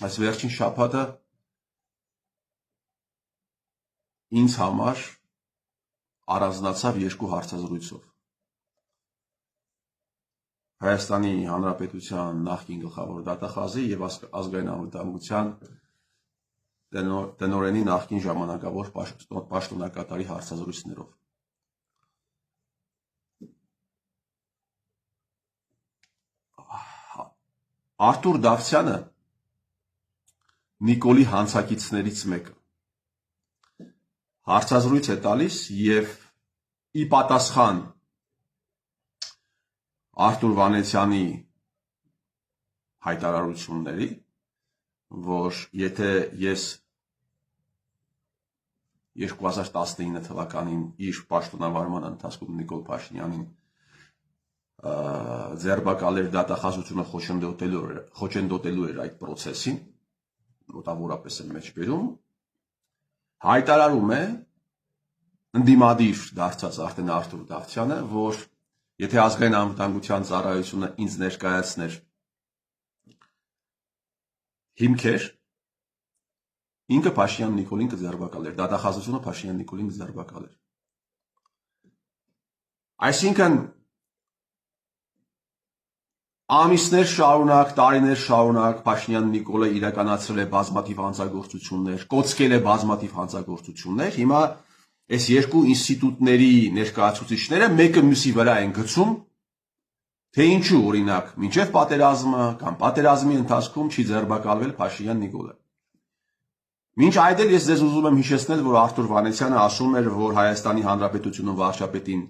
այս վերջին շաբաթը ինձ համար առանձնացավ երկու հարցազրույցով։ Հայաստանի Հանրապետության նախկին գլխավոր դատախազի եւ ազգային անվտանգության տնօրենի նախկին ժամանակավոր պաշտոնակատարի հարցազրույցներով։ Արտուր Դավթյանը Նիկոլի հանցակիցներից մեկը հարցազրույց է տալիս եւ ի պատասխան Արտուր Վանեցյանի հայտարարությունների, որ եթե ես 2019 թվականին իր պաշտոնավարման ընթացքում Նիկոլ Փաշինյանին ձերբակալել դատախազությունը խոչընդոտելու էր այդ process-ին, մոտավորապես եմ մեջ բերում, հայտարարում է ընդդիմադիր դարձած արդեն Արտուր Դավթյանը, որ եթե ազգային անվտանգության ծառայությունը ինձ ներկայացներ հիմքեր, ինքը Փաշինյան Նիկոլին կձերբակալեր, դատախազությունը Փաշինյան Նիկոլին կձերբակալեր։ Այսինքն ամիսներ շարունակ, տարիներ շարունակ Փաշինյան Նիկոլը իրականացրել է բազմաթիվ հանցագործություններ, կոծկել է բազմաթիվ հանցագործություններ, հիմա այս երկու ինստիտուտների ներկայացուցիչները մեկը մյուսի վրա են գցում, թե ինչու օրինակ մինչև պատերազմը կամ պատերազմի ընթացքում չի ձերբակալվել Փաշինյան Նիկոլը։ Մինչ այդ էլ ես ձեզ ուզում եմ հիշեցնել, որ Արտուր Վանեցյանը ասում էր, որ Հայաստանի Հանրապետությունը վարչապետին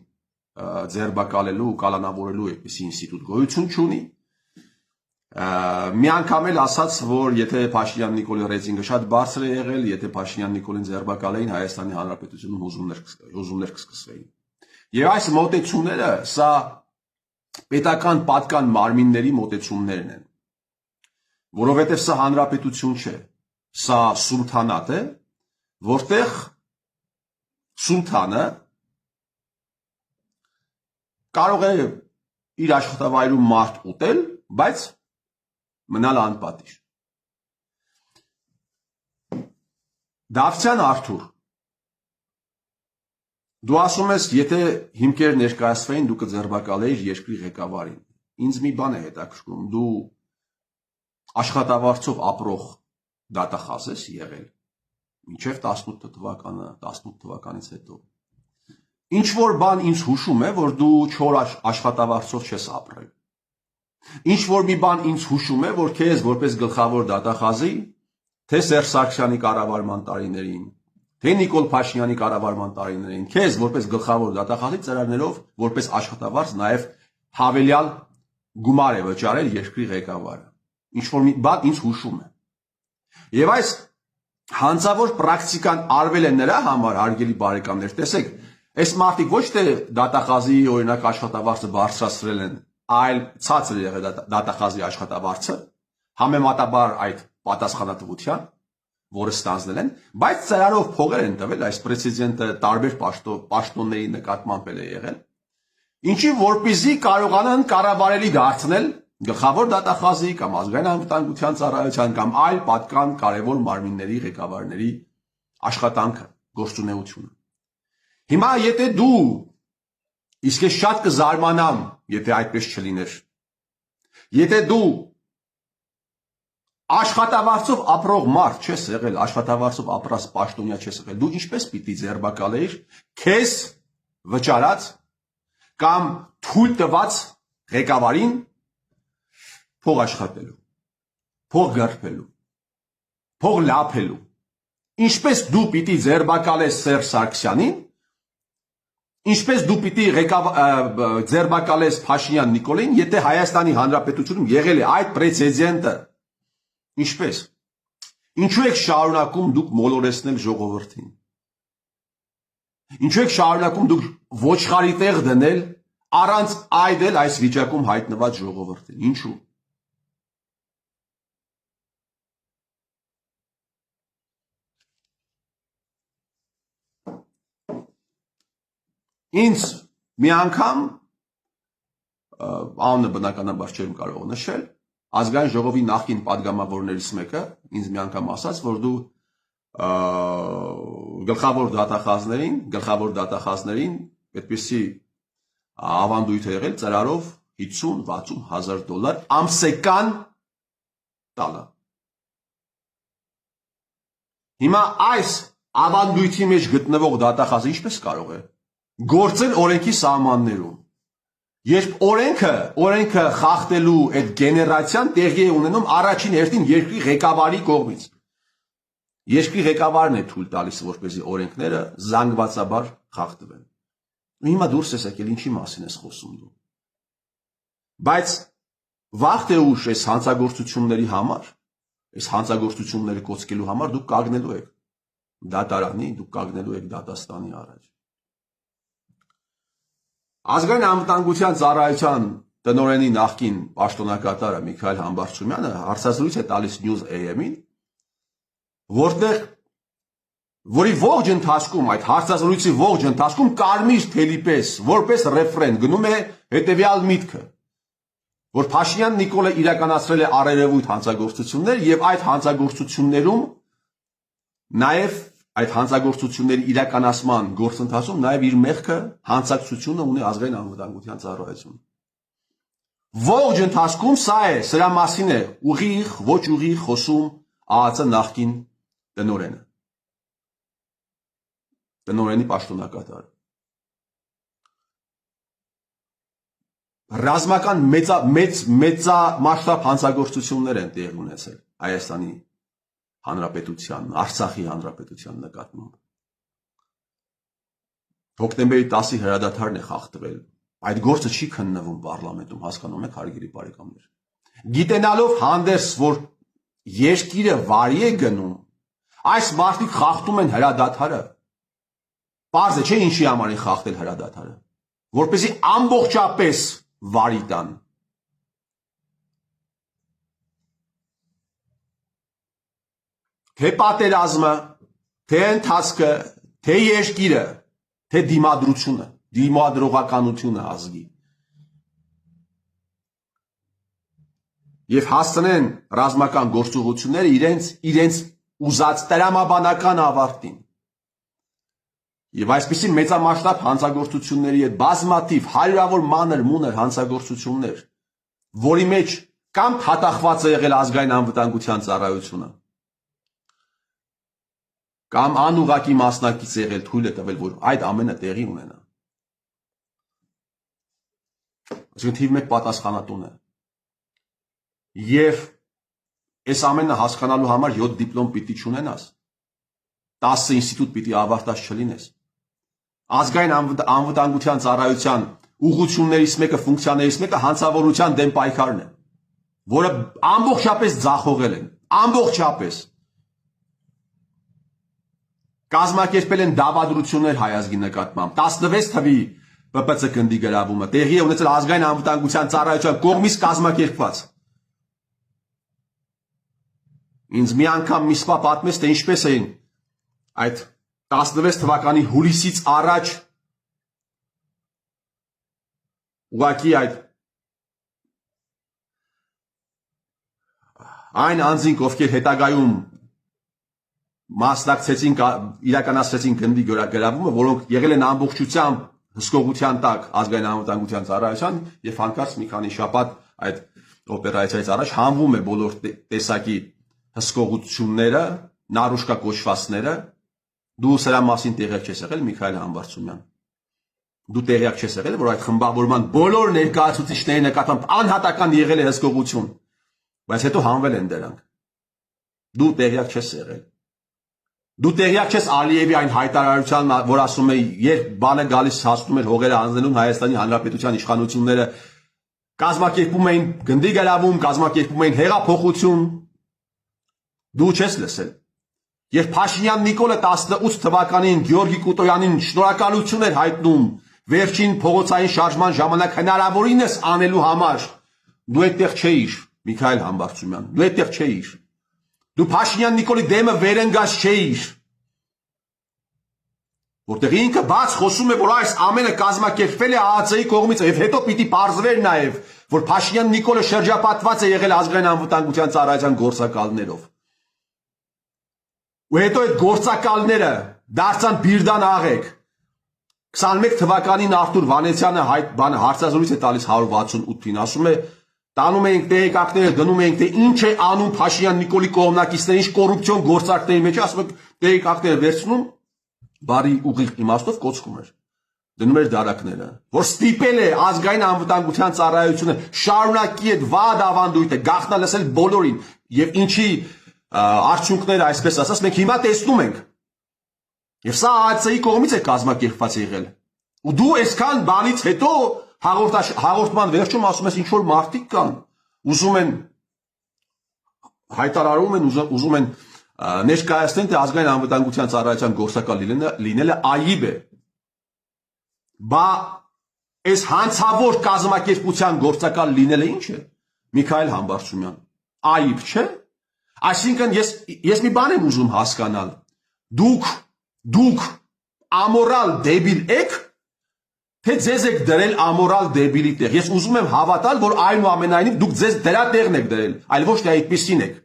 ձերբակալելու ու կալանավորելու այդպիսի ինստիտուտ գոյություն չունի։ Մի անգամ էլ ասաց, որ եթե Փաշինյան Նիկոլի ռեյտինգը շատ բարձր է եղել, եթե Փաշինյան Նիկոլին ձերբակալեին, Հայաստանի Հանրապետությունում հուզումներ կսկսվեին։ Եվ այս մոտեցումները սա պետական պատկան մարմինների մոտեցումներն են, որովհետև սա հանրապետություն չէ, սա սուլթանատ է, որտեղ սուլթանը կարող է իր աշխատավայրում մարդ ուտել, բայց մնալ անպատիժ։ Դավթյան Արտուր, դու ասում ես, եթե հիմքեր ներկայացվեին, դու կձերբակալեիր երկրի ղեկավարին։ Ինձ մի բան է հետաքրքրում, դու աշխատավարձով ապրող դատախազ ես եղել մինչև 18 թվականից հետո։ Ինչ որ բան ինձ հուշում է, որ դու չոր աշխատավարձով չես ապրել։ Ինչ որ մի բան ինձ հուշում է, որ քեզ որպես գլխավոր դատախազի, թե Սերժ Սարգսյանի կառավարման տարիներին, թե Նիկոլ Փաշինյանի կառավարման տարիներին, քեզ որպես գլխավոր դատախազի ծրարներով որպես աշխատավարձ նաև հավելյալ գումար է վճարել երկրի ղեկավարը։ Ինչ որ մի բան ինձ հուշում է։ Եվ այս հանցավոր պրակտիկան արվել է նրա համար, հարգելի բարեկամներ, տեսեք, այս մարդիկ ոչ թե դատախազի օրինակ աշխատավարձը բարձրացրել են, այլ ցածր եղել դատախազի աշխատավարձը, համեմատաբար այդ պատասխանատվության, որը ստանձնել են, բայց ծրարով փողեր են տվել, այս պրեցեդենտը տարբեր պաշտոնների նկատմամբ է եղել, ինչի որպեսզի կարողանան կառավարելի դարձնել գլխավոր դատախազի կամ ազգային անվտանգության ծառայության կամ այլ պատկան կարևոր մարմինների ղեկավարների աշխատանքը, գործունեությունը։ Հիմա եթե դու, իսկ ես շատ կզարմանամ, եթե այդպես չլիներ, եթե դու աշխատավարձով ապրող մարդ չես եղել, աշխատավարձով ապրած պաշտոնյա չես եղել, դու ինչպես պիտի ձերբակալեիր քեզ վճարած կամ թույլ տված ղեկավարին փող աշխատելու, փող գարփելու, փող լափելու, ինչպես դու պիտի ձերբակալես Սերժ Սարգսյանին, ինչպես դու պիտի ձերբակալես Փաշինյան Նիկոլին, եթե Հայաստանի Հանրապետությունում եղել է այդ պրեցեդենտը, ինչպես, ինչու եք շարունակում դուք մոլորեցնել ժողովրդին, ինչու եք շարունակում դուք ոչխարի տեղ դնել, առանց այդ էլ այս վիճակում հայտնված ժողովրդին, ինչու։ Ինձ մի անգամ, անունը բնականաբար չեմ կարող նշել, ազգային ժողովի նախկին падգամավորներից մեկը ինձ մի անգամ ասաց, որ դու գլխավոր դատախազներին այդպիսի ավանդույթ է եղել ծրարով 50-60 հազար դոլար ամսեկան տալը։ Հիմա այս ավանդույթի մեջ գտնվող դատախազը ինչպես կարող է գործել օրենքի սահմաններում։ Երբ օրենքը խախտելու այդ գեներացիան տեղի է ունենում առաջին հերթին երկրի ղեկավարի կողմից։ Երկրի ղեկավարն է թույլ տալիս, որպեսզի օրենքները զանգվածաբար խախտվեն։ Ու հիմա դուրս ես եկել, ինչի մասին ես խոսում դու։ Բայց վաղ թե ուշ այս հանցագործությունների համար, այս հանցագործությունները կոչելու համար դուք կանգնելու եք դատարանի, դուք կանգնելու եք դատաստանի առաջ։ Ազգային անվտանգության ծառայության տնօրենի նախկին պաշտոնակատարը Միքայել Համբարձումյանը հարցազրույց է տալիս News AM-ին, որի ողջ ընթացքում, այդ հարցազրույցի ողջ ընթացքում կարմիր թելի պես, որպես ռեֆրեն գնում է հետևյալ միտքը, որ Փաշինյան Նիկոլը իրականացրել է առերևույթ հանցագործություններ եւ այդ հանցագործություններում նաեւ այդ հանցագործությունների իրականացման գործընթացում նաեւ իր մեղքը հանցակցությունը ունի ազգային անվտանգության ծառայությունը։ Ողջ ընթացքում սա է, սրա մասին է ուղիղ, ոչ ուղիղ խոսում ԱԱԾ նախկին տնօրենի պաշտոնակատարը։ Ռազմական մեծամասշտաբ հանցագործություններ են տեղի ունեցել Հայաստանի Հանրապետության, Արցախի Հանրապետության նկատմամբ։ Հոկտեմբերի 10-ի հրադադարն է խախտվել։ Այդ գործը չի քննվում պարլամենտում, հասկանում եք, հարգելի բարեկամներ։ Գիտենալով հանդերձ, որ երկիրը վարի է գնում, այս մարդիկ խախտում են հրադադարը։ Պարզ է, չէ՞ ինչի համար են խախտել հրադադարը, որպեսզի ամբողջապես վարի տան։ Թե պատերազմը, թե ընթացքը, թե երկիրը, թե դիմադրությունը, դիմադրողականությունը ազգի։ Եվ հասցնեն ռազմական գործողությունները իրենց ուզած տրամաբանական ավարտին։ Եվ այսպիսի մեծամասշտաբ հանցագործությունների հետ բազմաթիվ հարյուրավոր մանր-մունր հանցագործություններ, որի մեջ կամ հատախված է եղել ազգային անվտանգության ծառայությունը, կամ անուղղակի մասնակից է եղել, թույլ է տվել, որ այդ ամենը տեղի ունենա։ Այսինքն թիվ 1 պատասխանատուն է։ Եվ այս ամենը հասկանալու համար 7 դիպլոմ պիտի չունենաս, 10 ինստիտուտ պիտի ավարտած չլինես։ Ազգային անվտանգության ծառայության ուղղություններից մեկը, ֆունկցիաներից մեկը հանցավորության դեմ պայքարն է, որը ամբողջապես ձախողել են, ամբողջապես։ Կազմակերպել են դավադրություններ հայ ազգի նկատմամբ, 16 թվի ՊՊՑ գնդի գրավումը տեղի է ունեցել ազգային անվտանգության ծառայության կողմից կազմակերպված։ Ինձ մի անգամ մի սպա պատմեց, թե ինչպես էին այդ 16 թվականի հուլիսից առաջ ուղղակի այն անձինք, ովքեր հետագայում մասնակցեցին, իրականացրեցին գնդի գրավումը, որոնք եղել են ամբողջությամբ հսկողության տակ ազգային անվտանգության ծառայության եւ հանկարծ մի քանի շաբաթ այդ օպերացիայից առաջ հանվում է բոլոր տեսակի հսկողությունները, նարուշկա կոչվածները։ Դու սրա մասին տեղյակ չես եղել, Միքայել Համբարձումյան։ Դու տեղյակ չես եղել, որ այդ խմբավորման բոլոր ներկայացուցիչների նկատմամբ անհատական եղել է հսկողություն, բայց հետո հանվել են դրանք։ Դու տեղյակ չես եղել։ Դու տեղյակ չես Ալիևի այն հայտարարության, որ ասում է, երբ բանը գալիս հասնում էր հողերը հանձնելուն Հայաստանի Հանրապետության իշխանությունները կազմակերպում էին գնդի գրավում, կազմակերպում էին հեղափոխություն։ Դու չես լսել։ Երբ Փաշինյան Նիկոլը 18 թվականին Գյորգի Կուտոյանին շնորհակալություն էր հայտնում վերջին փողոցային շարժման ժամանակ հնարավորինս անելու համար, դու այդտեղ չէիր, Միքայել Համբարձումյան, դու այդտեղ չէիր։ Դու Փաշինյան Նիկոլի դեմը վերընկած չէիր։ որտեղ ինքը բաց խոսում է, որ այս ամենը կազմակերպվել է ԱԱՑ-ի կողմից եւ հետո պիտի բարձվեր նաեւ, որ Փաշինյան Նիկոլը շրջապատված է եղել ազգային անվտանգության ծառայության գործակալներով։ Ու հետո այդ գործակալները դարձան Բիրդան աղեք։ 21 թվականին Արթուր Վանեցյանը հարցազրույց է տալիս 168-ին, ասում է տանում էինք տեղեկատվները, դնում էինք թե ինչ է անում Փաշինյան Նիկոլի կողմնակիցները, ինչ կոռուպցիոն գործարքների մեջ, ասում եք տեղեկատվները վերցնում, բարի ուղիղ իմաստով կոծվում էր։ Դնում էր դարակները, որ ստիպել է ազգային անվտանգության ծառայությունը շարունակի այդ վատ ավանդույթը, գաղտնա լսել բոլորին եւ ինչի արդյունքները, այսպես ասած, մենք հիմա տեսնում ենք։ Եվ սա ԱԱՑ-ի կողմից է կազմակերպված եղել։ Ու դու այսքան բանից հետո հաղորդման վերջում ասում ես ինչ որ մարդիկ կան, ուզում են հայտարարում են, ուզում են ներկայացնեն, թե ազգային անվտանգության ծառայության գործակալ լինելը այիբ է։ Բա այս հանցավոր կազմակերպության գործակալ լինելը ինչ է։ Միքայել Համբարձումյան, այիբ չէ։ Այսինքն ես մի բան եմ ուզում հասկանալ։ Դուք ամորալ դեբիլ եք, թե ձեզ եք դրել ամորալ դեբիլի տեղ։ Ես ուզում եմ հավատալ, որ այնուամենայնիվ դուք ձեզ դրա տեղն եք դրել, այլ ոչ թե այդպիսին եք։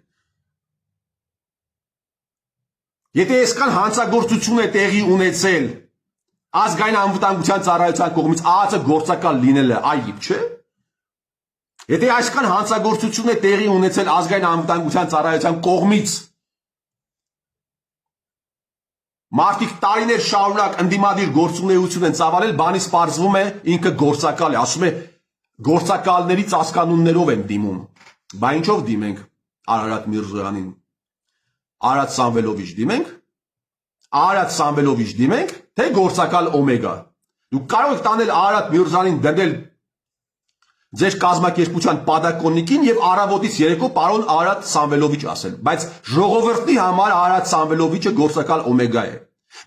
Եթե այսքան հանցագործություն է տեղի ունեցել ազգային անվտանգության ծառայության կողմից ԱԱՑ գործակալ լինելը այիբ չէ։ Եթե այսքան հանցագործություն է տեղի ունեցել ազգային անվտանգության ծառայության կողմից մարդիկ տարիներ շարունակ ընդդիմադիր գործունեություն են ծավալել, բանից պարզվում է ինքը գործակալ է, ասում է գործակալների ծածկանուններով են դիմում։ Բա ինչով դիմենք Արարատ Միրզոյանին, Արարատ Սամվելովիչ դիմենք, Արարատ Սամվելովիչ դիմենք, թե գործակալ Օմեգա։ Դուք կարող եք տանել Արարատ Միրզոյանին դնել ձեր կազմակերպության պատակոնիկին եւ առավոտից երեկո պարոն Արարատ Սամվելովիչ ասել, բայց ժողովրդի համար Արարատ Սամվելովիչը գործակալ Օմեգա է։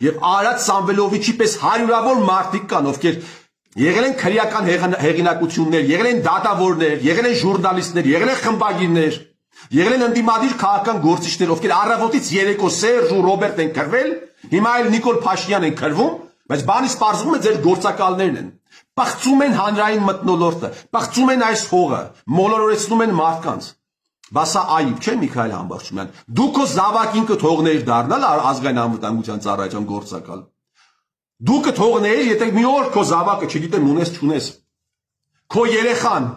Եվ Արարատ Սամվելովիչի պես հարյուրավոր մարդիկ կան, ովքեր եղել են քրեական հեղինակություններ, եղել են դատավորներ, եղել են ժուրնալիստներ, եղել են խմբագիրներ, եղել են ընդդիմադիր քաղաքական գործիչներ, ովքեր առավոտից երեկո Սերժ ու Ռոբերտ են քրվել, հիմա էլ Նիկոլ Փաշինյան են քրվում, բայց բանից պարզվում է ձեր գործակալներն են։ Պղծում են հանրային մթնոլորտը, պղծում են այս հողը, մոլորեցնում են մարդկանց։ Բա սա այիբ չէ, Միքայել Համբարձումյան։ Դու քո զավակին կթողնեիր դառնալ ազգային անվտանգության ծառայության գործակալ։ Դու կթողնեիր, եթե մի օր քո զավակը, չգիտեմ, ունես չունես, քո երեխան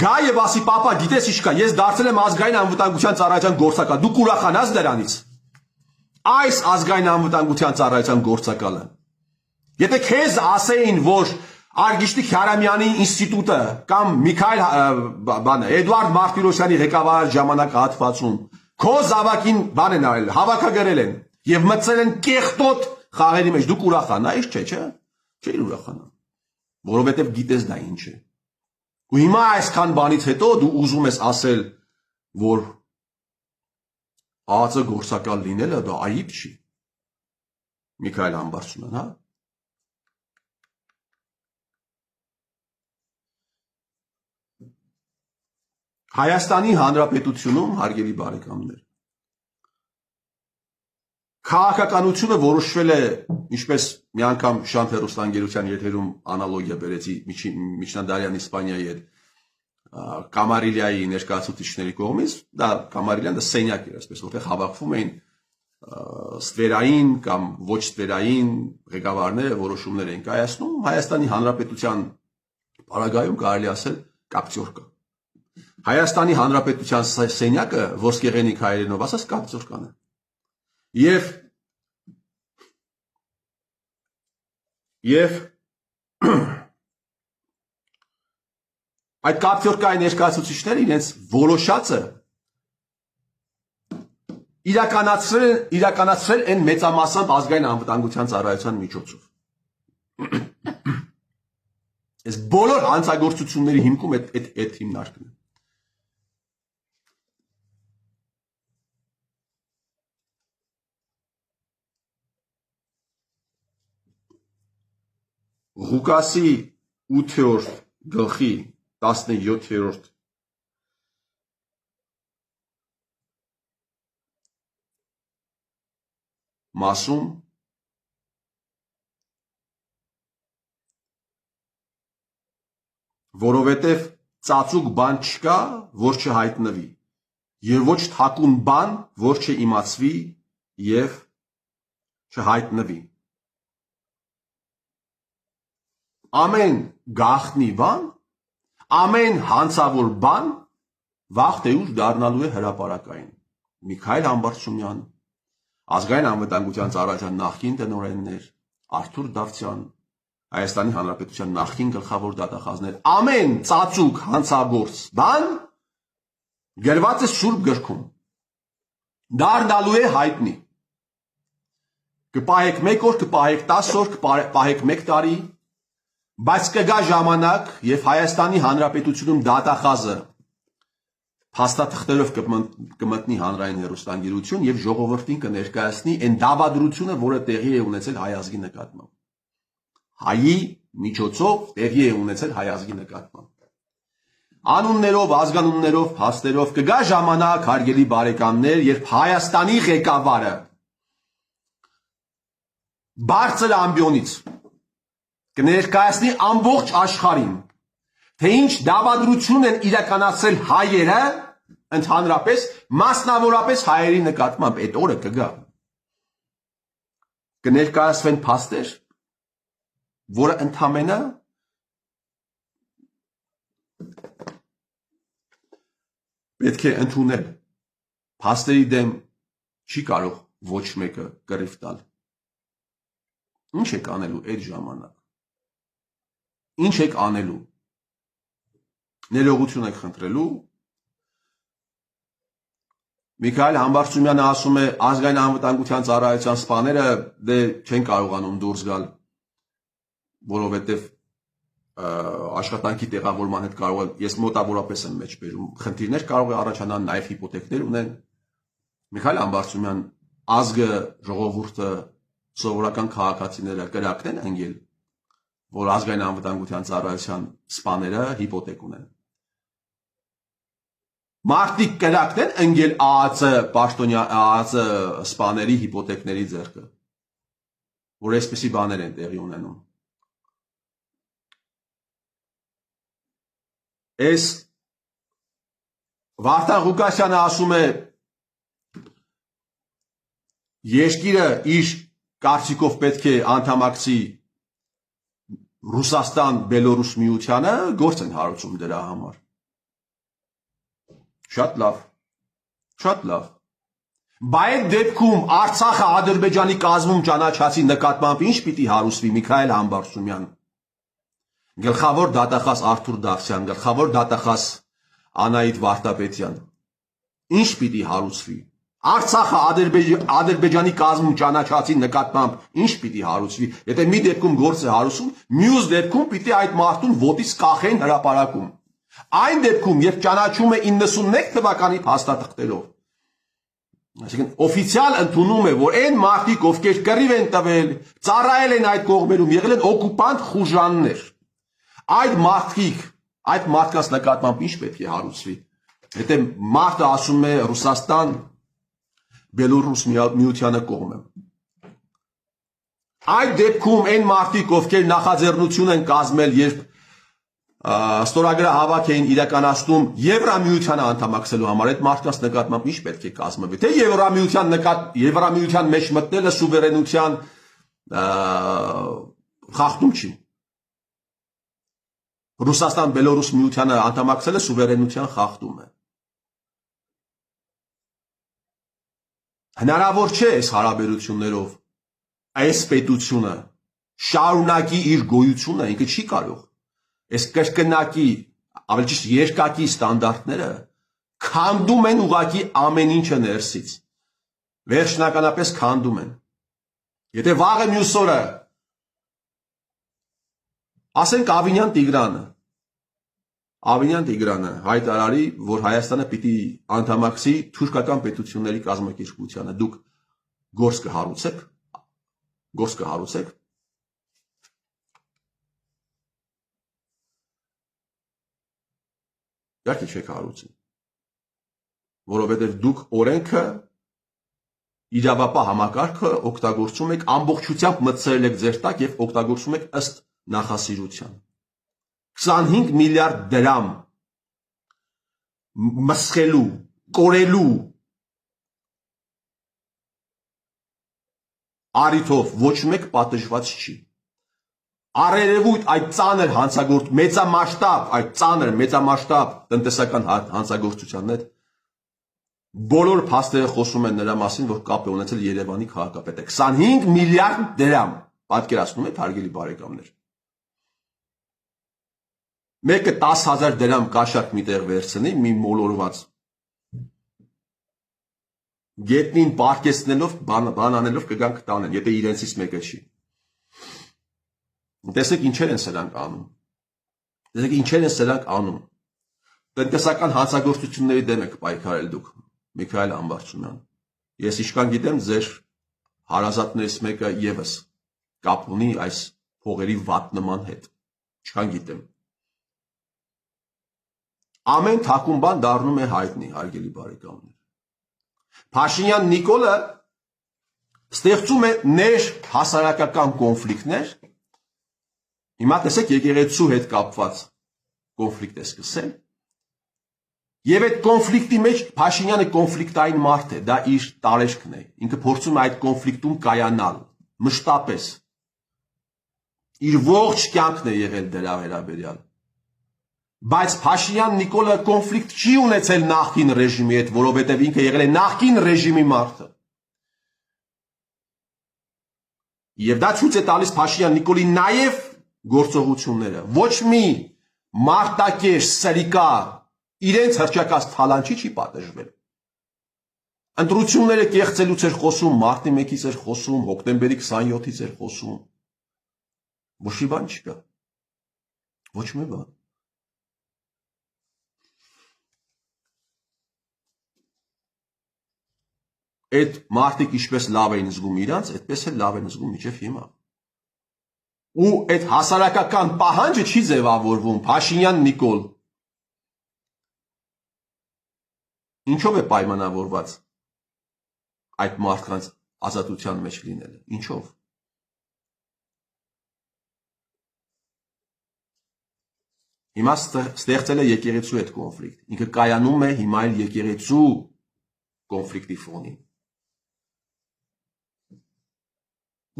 գա եւ ասի, պապա, գիտես ինչ կա, ես դարձել եմ ազգային անվտանգության ծառայության գործակալ, դու կուրախանաս դրանից։ Այս ազգային անվտանգության ծառայության գործակալը։ Եթե քեզ ասեին, որ Արգիշտի Քյարամյանի ինստիտուտը կամ Միքայել Էդուարդ Մարտիրոսյանի ղեկավարած ժամանակահատվածում քո զավակին բան են արել, հավաքագրել են եւ մտցել են կեղտոտ խաղերի մեջ, դուք ուրախանայիր, չէ՞։ Չէի ուրախանա, որովհետեւ գիտես դա ինչ է։ Ու հիմա այսքան բանից հետո դու ուզում ես ասել, որ ԱԱՑ գործակալ լինելը դա այիբ չի։ Միքայել Համբարձումյան, հա։ Հայաստանի Հանրապետությունում, հարգելի բարեկամներ, քաղաքականությունը որոշվել է, ինչպես մի անգամ Շանթ հեռուստաընկերության եթերում անալոգիա բերեցի միջնադարյան Իսպանիայի հետ Կամարիլիայի ներկայացուցիչների կողմից, դա Կամարիլյան դա սենյակ էր, այսպես որտեղ հավաքվում էին ստվերային կամ ոչ ստվերային ղեկավարները որոշումներ էին կայացնում, Հայաստանի Հանրապետության պարագայում կարելի ասել կապտյորկա։ Հայաստանի Հանրապետության սենյակը ոսկեղենիկ հայերենով ասած կապտյորկան է։ Եվ այդ կապտյորկայի ներկայացուցիչները իրենց որոշածը իրականացրել են մեծամասամբ ազգային անվտանգության ծառայության միջոցով։ Այս բոլոր հանցագործությունների հիմքում այդ հիմնարկն է։ Ղուկասի 8-րդ գլխի 17-րդ մասում որովհետև ծածուկ բան չկա, որ չհայտնվի, եւ ոչ թակուն բան, որ չիմացվի եւ չհայտնվի։ Ամեն գաղտնի բան, ամեն հանցավոր բան վաղ թե ուշ դառնալու է հրապարակային։ Միքայել Համբարձումյան, Ազգային անվտանգության ծառայության նախկին տնօրեններ, Արթուր Դավթյան, Հայաստանի Հանրապետության նախկին գլխավոր դատախազներ, ամեն ծածուկ հանցագործ բան գրված է Սուրբ գրքում։ Դառնալու է հայտնի։ Կպահեք 1 օր, կպահեք 10 օր, կպահեք 1 տարի, բայց կգա ժամանակ, եւ Հայաստանի Հանրապետությունում դատախազը փաստաթղթերով կմտնի հանրային հեռուստաընկերություն եւ ժողովրդին կներկայացնի այն դավադրությունը, որը տեղի է ունեցել հայ ազգի նկատմամբ։ Հայի միջոցով տեղի է ունեցել հայ ազգի նկատմամբ։ Անուններով, ազգանուններով, փաստերով կգա ժամանակ, հարգելի բարեկամներ, երբ Հայաստանի ղեկավարը բարձր ամբիոնից կներկայացնի ամբողջ աշխարհին, թե ինչ դավադրություն են իրականացրել հայերը, ընդհանրապես, մասնավորապես հայերի նկատմամբ, այդ օրը կգա։ Կներկայացվեն փաստեր, որը ընդամենը պետք է ընդունել։ Փաստերի դեմ չի կարող ոչ մեկը կռիվ տալ։ Ինչ եք անելու այդ ժամանակ։ Ինչ եք անելու։ Ներողություն եք խնդրելու։ Միքայել Համբարձումյանը ասում է ազգային անվտանգության ծառայության սպաները դե չեն կարողանում դուրս գալ, որովհետև աշխատանքի տեղավորման հետ կարող է, ես մոտավորապես եմ մեջ բերում, խնդիրներ կարող է առաջանալ, նաև հիպոթեկներ ունեն։ Միքայել Համբարձումյան, ազգը, ժողովուրդը, սովորական քաղաքացիները կրակն են ընկել, որ ազգային անվտանգության ծառայության սպաները հիպոթեք ունեն։ Մարդիկ կրակն են ընկել ԱԱՑ սպաների հիպոթեկների ձեռքը, որ այսպիսի բաներ են տեղի ունենում։ Այս Վարդան Ղուկասյանը ասում է երկիրը իր կարծիքով պետք է անդամակցի Ռուսաստան-Բելորուս միությանը, գործ են հարուցում դրա համար։ Շատ լավ, շատ լավ։ Բայց այդ դեպքում Արցախը Ադրբեջանի կազմում ճանաչածի նկատմամբ ինչ պիտի հարուսվի Միքայել Համբարձումյան, գլխավոր դատախազ Արթուր Դավթյան, գլխավոր դատախազ Անահիտ Վարդապետյան, ինչ պիտի հարուցվի։ Արցախը Ադրբեջանի կազմում ճանաչածի նկատմամբ ինչ պիտի հարուցվի։ Եթե մի դեպքում գործ է հարուսում, մյուս դեպքում պիտի այդ մարդուն ոտից կախեն հրապարակում։ Այն դեպքում, երբ ճանաչում է 91 թվականի փաստաթղթերով, այսինքն օֆիցիալ ընդունում է, որ այն մարդիկ, ովքեր կռիվ են տվել, ծառայել են այդ կողմերում, եղել են օկուպանտ խուժաններ, այդ մարդիկ, այդ մարդկանց նկատմամբ ինչ պետք է հարուցվի։ Եթե մարդը ասում է Ռուսաստան Բելորուս միությանը կողմ եմ։ Այդ դեպքում այն մարդիկ, ովքեր նախաձեռնություն են կազմել, երբ ստորագրահավաք էին իրականացնում Եվրամիությանը անդամակցելու համար, այդ մարդկանց նկատմամբ ինչ պետք է կազմվի։ Թե Եվրամիության մեջ մտնելը սուվերենության խախտում չի։ Ռուսաստան-Բելորուս միությանը անդամակցելը սուվերենության խախտում է։ Հնարավոր չէ այս հարաբերություններով այս պետությունը շարունակի իր գոյությունը, ինքը չի կարող։ Այս կրկնակի, ավելի ճիշտ երկակի ստանդարտները քանդում են ուղղակի ամեն ինչը ներսից։ Վերջնականապես քանդում են։ Եթե վաղը մյուս օրը ասենք Ավինյան Տիգրանը հայտարարի, որ Հայաստանը պիտի անդամակցի թուրքական պետությունների կազմակերպությանը, դուք գործ կհարուցեք։ Իհարկե չեք հարուցի, որովհետև դուք օրենքը, իրավապահ համակարգը օգտագործում եք ամբողջությամբ մտցրել եք ձեր տակ եւ օգտագործում եք ըստ նախասիրության։ 25 միլիարդ դրամ մսխելու, կորելու արիթով ոչ մեկ պատժված չի։ Առերևույթ այդ ծանր հանցագործ մեծամասշտաբ, այդ ծանր մեծամասշտաբ տնտեսական հանցագործության հետ բոլոր փաստերը խոսում են նրա մասին, որ կապ է ունեցել Երևանի քաղաքապետը։ 25 միլիարդ դրամ, պատկերացնում եք, հարգելի բարեկամներ։ Մեկը 10,000 դրամ կաշառք միտեղ վերցնի, մի մոլորված գետնին պարկեցնելով, բան անելով կգան կտանեն, եթե իրենցից մեկը չի։ Տեսեք ինչեր են սրանք անում։ Տեսեք ինչեր են սրանք անում։ Տնտեսական հանցագործությունների դեմ եք պայքարել դուք, Միքայել Համբարձումյան։ Ես իշքան գիտեմ, ձեր հարազատներից մեկը եւս կապ ունի այս փողերի վատ նման հետ։ Իշքան գիտեմ։ Ամեն թակուն բան դառնում է հայտնի, հարգելի բարեկամներ։ Փաշինյան Նիկոլը ստեղծում է ներ հասարակական կոնֆլիկտներ։ Հիմա տեսեք եկեղեցու հետ կապված կոնֆլիկտ է սկսել։ Եվ այդ կոնֆլիկտի մեջ Փաշինյանը կոնֆլիկտային մարդ է, դա իր տարեշքն է։ Ինքը փորձում է այդ կոնֆլիկտում կայանալ, մշտապես։ Իր ողջ կյանքն է եղել դրա վերաբերյալ։ Բայց Փաշինյան Նիկոլը կոնֆլիկտ չի ունեցել նախկին ռեժիմի հետ, որովհետև ինքը եղել է նախկին ռեժիմի մարդը։ Եվ դա ցույց է տալիս Փաշինյան Նիկոլի նաև գործողությունները։ Ոչ մի մարտակեր, սրիկա, իրենց հրճակած թալանչի չի պատժվել։ Ընտրությունները կեղծելուց էր խոսում, մարտի 1-ից էր խոսում, հոկտեմբերի 27-ից էր խոսում։ Ոչ մի բան չկա։ Ոչ մի բան։ Այդ մարդիկ ինչպես լավ էին զգում իրանց, այդպես էլ լավ են զգում մինչև հիմա։ Ու այդ հասարակական պահանջը չի ձևավորվում, Փաշինյան Նիկոլ։ Ինչով է պայմանավորված այդ մարդկանց ազատության մեջ լինելը, ինչով։ Հիմա ստեղծել է եկեղեցու հետ կոնֆլիկտ, ինքը կայանում է հիմա էլ եկեղեցու կոնֆլիկտի ֆոնին։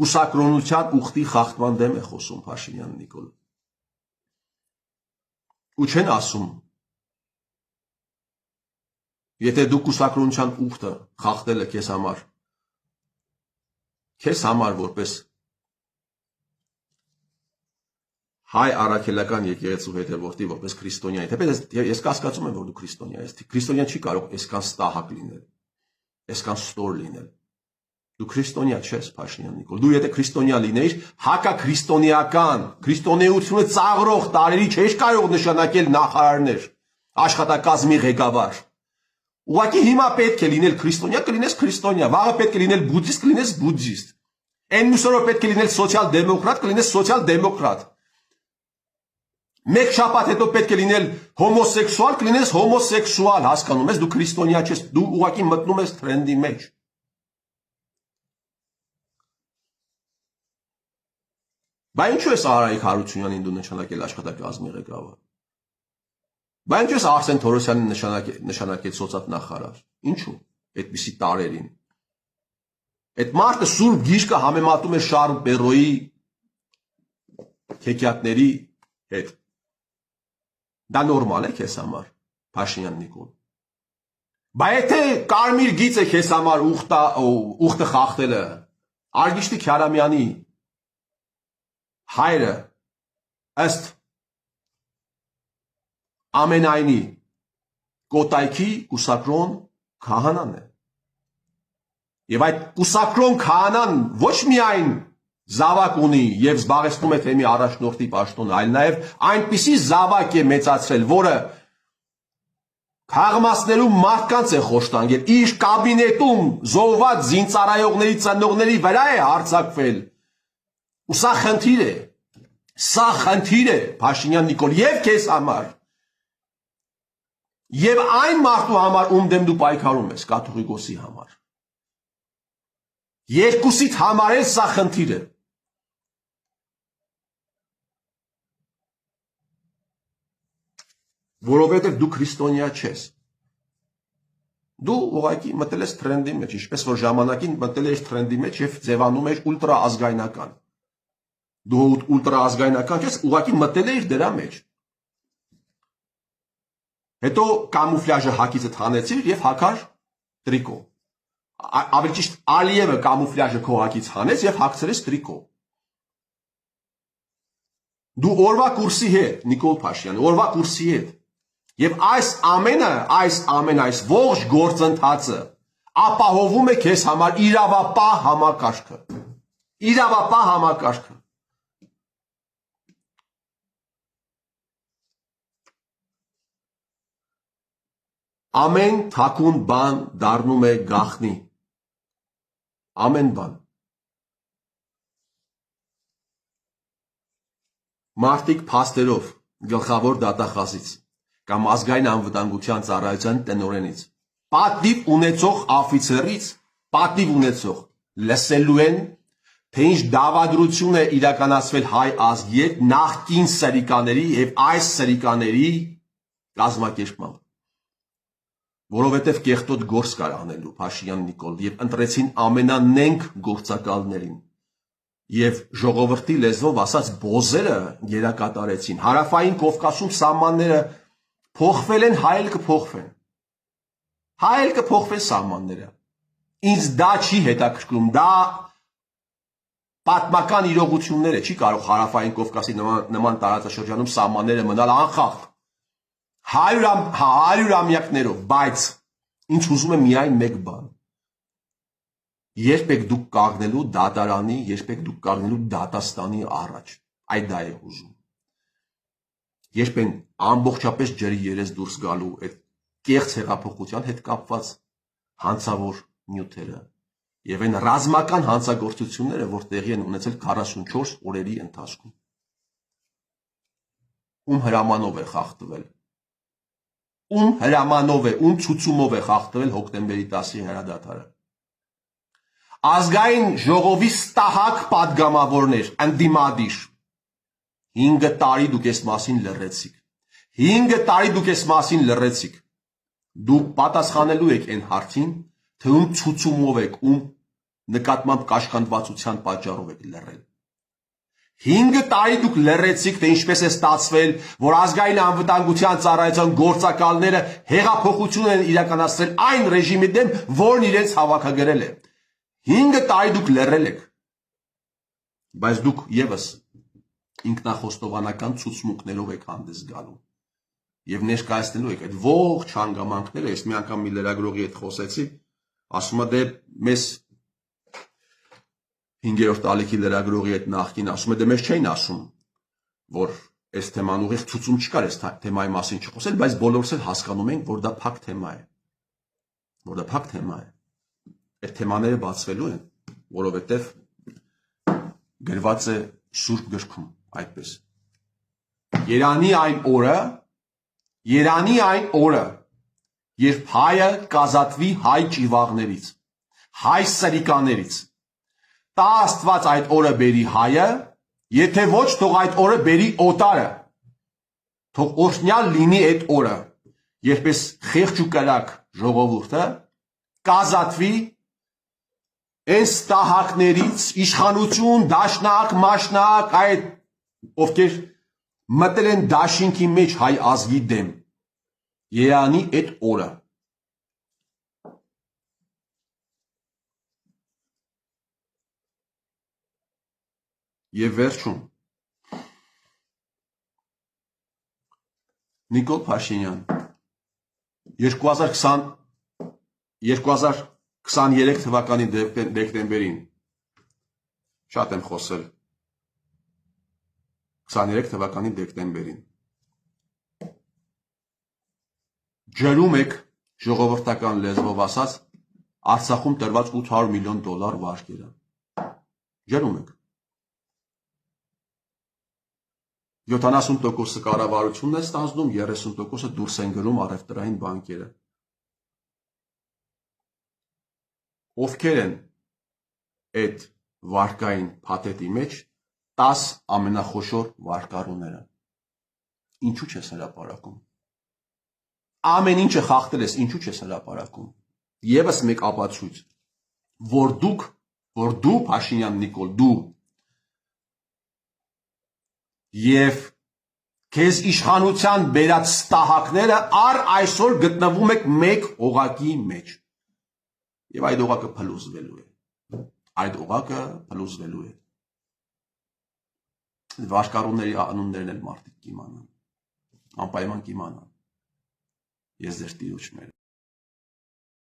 Կուսակրոնության ուխտի խախտման դեմ է խոսում Փաշինյան Նիկոլը։ Ու չեն ասում, եթե դու կուսակրոնության ուխտը խախտելը քեզ համար որպես հայ առաքելական եկեղեցու հետևորդի, որպես քրիստոնյա, ես կասկածում եմ, որ դու քրիստոնյա ես, քրիստոնյա չի կարող այսքան ստահակ լինել, այսքան ստոր լինել։ Դու քրիստոնյա չես, Փաշինյան Նիկոլ, դու եթե քրիստոնյա լինեիր, հակաքրիստոնեական, քրիստոնեությունը ծաղրող տարրերի չէիր կարող նշանակել նախարարներ, աշխատակազմի ղեկավար։ Ուղղակի հիմա պետք է լինել քրիստոնյա, կլինես քրիստոնյա, վաղը պետք է լինել բուդդիստ, կլինես բուդդիստ։ Այն մյուս օրը պետք է լինել սոցիալ-դեմոկրատ, կլինես սոցիալ-դեմոկրատ։ Մեկ շաբաթ հետո պետք է լինել հոմոսեքսուալ, կլինես հոմոսեքսուալ, հասկանում ես, դու քրիստոնյա չես, դու ուղղակի մտնում ես թրենդի մեջ։ Բա ինչու ես Արայիկ Հարությունյանին դու նշանակել աշխատակազմի ղեկավար։ Բա ինչու ես Արսեն Թորոսյանին նշանակել սոցիալ-նախարար։ Ինչու։ Այդպիսի տարերին։ Այդ մարդը սուրբ գիրկը համեմատում է Շարլ Պերոյի հեքիաթների հետ։ Դա նորմալ է քեզ համար, Փաշինյան Նիկոլ։ Բա եթե կարմիր գիծ է քեզ համար ուխտը խախտելը, Արգիշտի Քյարամյանի հայրը ըստ ամենայնի կոտայքի կուսակրոն քահանան է։ Եվ այդ կուսակրոն քահանան ոչ միայն զավակ ունի եւ զբաղեցնում է թեմի առաջնորդի պաշտոնը, այլ նաեւ այնպիսի զավակ է մեծացրել, որը քաղմասնելու մարդկանց է խոշտանգել, իր կաբինետում զոհված զինծառայողների ծնողների վրա է հարձակվել։ Ու սա խնդիր է, Փաշինյան Նիկոլ, եւ քեզ համար, եւ այն մարդու համար, ում դեմ դու պայքարում ես, Կաթողիկոսի համար։ Երկուսիդ համար էլ սա խնդիր է։ որովհետև դու քրիստոնյա չես։ Դու ուղղակի մտել ես տրենդի մեջ, ինչպես որ ժամանակին մտել ես տրենդի մեջ եւ ձևանում ես ուլտրա ազգայնական։ Դու ուլտրա ազգայնական չես, ուղղակի մտել ես դրա մեջ։ Հետո կամուֆլյաժը հակիցդ հանեցիր եւ հակար տրիկո։ Ավելի ճիշտ Ալիևը կամուֆլյաժը քո հակից հանեց եւ հագցրեց տրիկո։ Դու օրվա կուրսի հետ, Նիկոլ Փաշյան, օրվա կուրսի հետ։ Եվ այս ողջ գործընթացը ապահովում է քեզ համար իրավապահ համակարգը։ Իրավապահ համակարգը։ Ամեն թաքուն բան դառնում է գաղտնի։ Ամեն բան։ Մարդիկ փաստերով գլխավոր դատախազից կամ ազգային անվտանգության ծառայության տնօրենից, պատիվ ունեցող աֆիցերից, պատիվ ունեցող լսելու են, թե ինչ դավադրություն է իրականացվել հայ ազգի հետ նախկին սրիկաների եւ այս սրիկաների կազմակերպմամբ։ Որովհետև կեղտոտ գործ կար անելու Փաշյան Նիկոլ եւ ընտրեցին ամենանենգ գործակալներին եւ ժողովրդի լեզվով ասած բոզերը գերակատարեցին։ Հարավային Կովկասում սահմանները փոխվել են, հայ էլ կփոխվեն։ Հայ էլ կփոխվեն սահմանները։ Ինձ դա չի հետաքրքրում, դա պատմական իրողություններ է, չի կարող Հարավային Կովկասի նման տարածաշրջանում սահմանները մնալ անխախտ։ 100-ամյակներով, բայց ինչ ուզում եմ միայն մեկ բան։ Երբ եք դուք կանգնելու դատարանի, երբ եք դուք կանգնելու դատաստանի առաջ, այդ դա է ուզում։ Երբ են ամբողջապես ջրի երես դուրս գալու այդ կեղծ հեղափոխության հետ կապված հանցավոր նյութերը եւ այն ռազմական հանցագործությունները, որ տեղի են ունեցել 44 օրերի ընթացքում։ Ում հրամանով է խախտվել։ Ում հրամանով է, ում ցուցումով է խախտվել հոկտեմբերի 10-ի հրադադարը։ Ազգային ժողովի ստահակ պատգամավորներ, ընդդիմադիր։ 5 տարի դուք այս մասին լռեցիք։ 5 տարի դուք այս մասին լռեցիք։ Դուք պատասխանելու եք այն հարցին, թե ում ցուցումով եք, ում նկատմամբ կաշկանդվածության պատճառով եք լռել։ 5 տարի դուք լռեցիք, թե ինչպես է ստացվել, որ ազգային անվտանգության ծառայության գործակալները հեղափոխություն են իրականացրել այն ռեժիմի դեմ, որն իրենց հավաքագրել է։ 5 տարի դուք լռել եք, բայց դուք եւս ինքնախոստովանական ցուցմունքներով եք հանդես գալու եւ ներկայացնելու եք այդ ողջ հանգամանքները։ Ես մի անգամ մի լրագրողի հետ խոսեցի, ասում է դե մեզ 5-րդ ալիքի լրագրողի հետ նախքին ասում է դե մեզ չէին ասում, որ այս թեման ուղիղ ցուցում չկար, այս թեմայի մասին չխոսել, բայց բոլորս էլ հասկանում ենք, որ դա փակ թեմա է։ Որ դա փակ թեմա է։ Այդ թեմաները բացվելու են, որովհետև գրված է Սուրբ գրքում, այդպես։ Երանի այն օրը, երբ հայը կազատվի հայ ճիվաղներից, հայ սրիկաներից, տա Աստված այդ օրը բերի հայը, եթե ոչ թող այդ օրը բերի օտարը, թող օրհնյալ լինի այդ օրը, երբ այս խեղճ ու կրակ ժողովուրդը կազատվի այս տահակներից, իշխանություն, դաշնակ, մաշնակ, այդ ովքեր մտել են դաշինքի մեջ հայ ազգի դեմ, երանի այդ օրը։ Եվ վերջում, Նիկոլ Փաշինյան, 2023 թվականի դեկտեմբերին, շատ եմ խոսել, 23 թվականի դեկտեմբերին, ջրում եք ժողովրդական լեզվով ասած Արցախում տրված $800 միլիոն վարկերը, ջրում եք, 70% կառավարությունն է ստանձնում, 30% դուրս են գնում առևտրային բանկերը։ Ովքեր են այդ վարկային փաթեթի մեջ 10 ամենախոշոր վարկառուները։ Ինչու չես հրապարակում։ ամեն ինչը խախտել ես, ինչու չես հրապարակում։ Եվս մեկ ապացույց, որ դու Փաշինյան Նիկոլ, դու եւ քեզ իշխանության բերած ստահակները առ այսօր գտնվում եք մեկ օղակի մեջ։ Եվ այդ օղակը փլուզվելու է։ Այդ օղակը փլուզվելու է։ Վարկառուների անուններն էլ մարդիկ կիմանան։ Անպայման կիմանան։ Ես ձեր տիրոջն եմ։